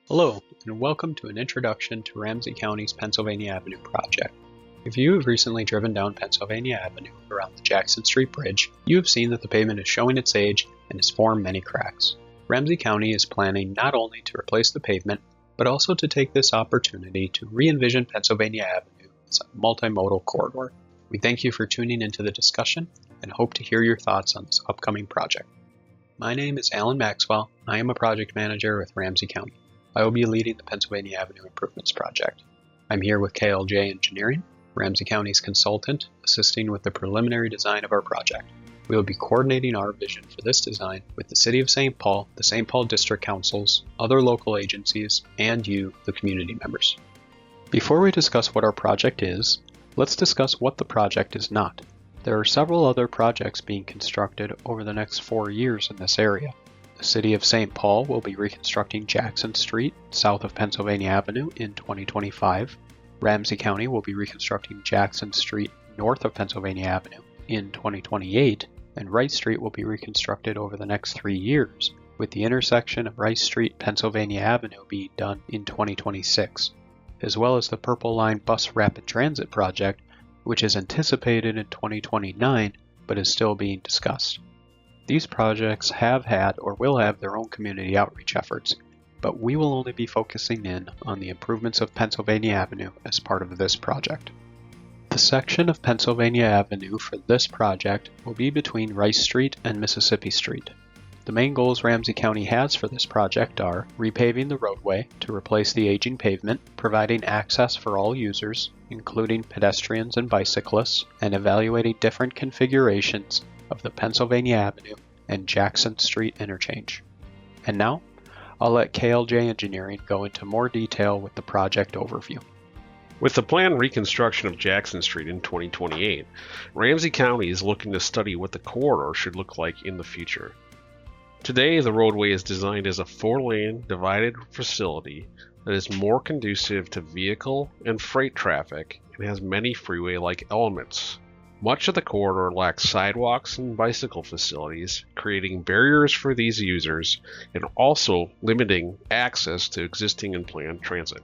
Hello, and welcome to an introduction to Ramsey County's Pennsylvania Avenue project. If you have recently driven down Pennsylvania Avenue around the Jackson Street Bridge, you have seen that the pavement is showing its age and has formed many cracks. Ramsey County is planning not only to replace the pavement, but also to take this opportunity to re-envision Pennsylvania Avenue as a multimodal corridor. We thank you for tuning into the discussion and hope to hear your thoughts on this upcoming project. My name is Alan Maxwell. I am a project manager with Ramsey County. I will be leading the Pennsylvania Avenue Improvements Project. I'm here with KLJ Engineering, Ramsey County's consultant, assisting with the preliminary design of our project. We will be coordinating our vision for this design with the City of St. Paul, the St. Paul District Councils, other local agencies, and you, the community members. Before we discuss what our project is, let's discuss what the project is not. There are several other projects being constructed over the next 4 years in this area. The City of St. Paul will be reconstructing Jackson Street, south of Pennsylvania Avenue, in 2025. Ramsey County will be reconstructing Jackson Street, north of Pennsylvania Avenue, in 2028, and Rice Street will be reconstructed over the next 3 years, with the intersection of Rice Street, Pennsylvania Avenue being done in 2026, as well as the Purple Line Bus Rapid Transit project, which is anticipated in 2029, but is still being discussed. These projects have had or will have their own community outreach efforts, but we will only be focusing in on the improvements of Pennsylvania Avenue as part of this project. The section of Pennsylvania Avenue for this project will be between Rice Street and Mississippi Street. The main goals Ramsey County has for this project are repaving the roadway to replace the aging pavement, providing access for all users, including pedestrians and bicyclists, and evaluating different configurations of the Pennsylvania Avenue and Jackson Street interchange. And now, I'll let KLJ Engineering go into more detail with the project overview. With the planned reconstruction of Jackson Street in 2028, Ramsey County is looking to study what the corridor should look like in the future. Today, the roadway is designed as a 4-lane divided facility that is more conducive to vehicle and freight traffic and has many freeway-like elements. Much of the corridor lacks sidewalks and bicycle facilities, creating barriers for these users and also limiting access to existing and planned transit.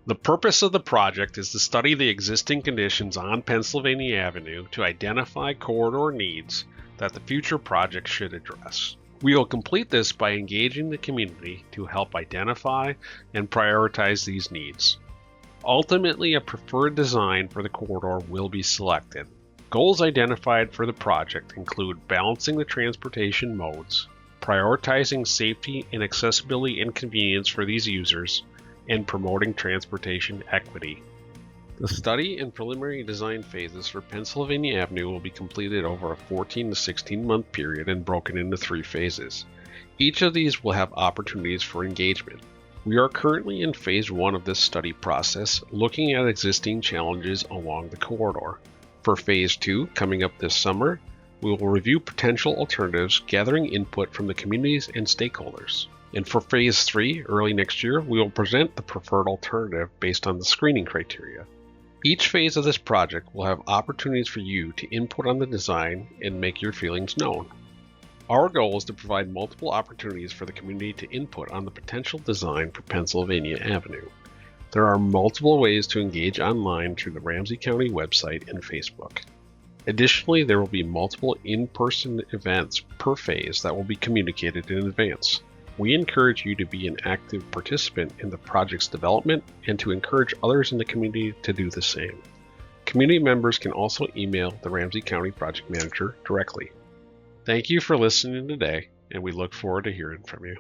The purpose of the project is to study the existing conditions on Pennsylvania Avenue to identify corridor needs that the future project should address. We will complete this by engaging the community to help identify and prioritize these needs. Ultimately, a preferred design for the corridor will be selected. Goals identified for the project include balancing the transportation modes, prioritizing safety and accessibility and convenience for these users, and promoting transportation equity. The study and preliminary design phases for Pennsylvania Avenue will be completed over a 14 to 16 month period and broken into 3 phases. Each of these will have opportunities for engagement. We are currently in phase 1 of this study process, looking at existing challenges along the corridor. For phase 2, coming up this summer, we will review potential alternatives, gathering input from the communities and stakeholders. And for phase 3, early next year, we will present the preferred alternative based on the screening criteria. Each phase of this project will have opportunities for you to input on the design and make your feelings known. Our goal is to provide multiple opportunities for the community to input on the potential design for Pennsylvania Avenue. There are multiple ways to engage online through the Ramsey County website and Facebook. Additionally, there will be multiple in-person events per phase that will be communicated in advance. We encourage you to be an active participant in the project's development and to encourage others in the community to do the same. Community members can also email the Ramsey County Project Manager directly. Thank you for listening today, and we look forward to hearing from you.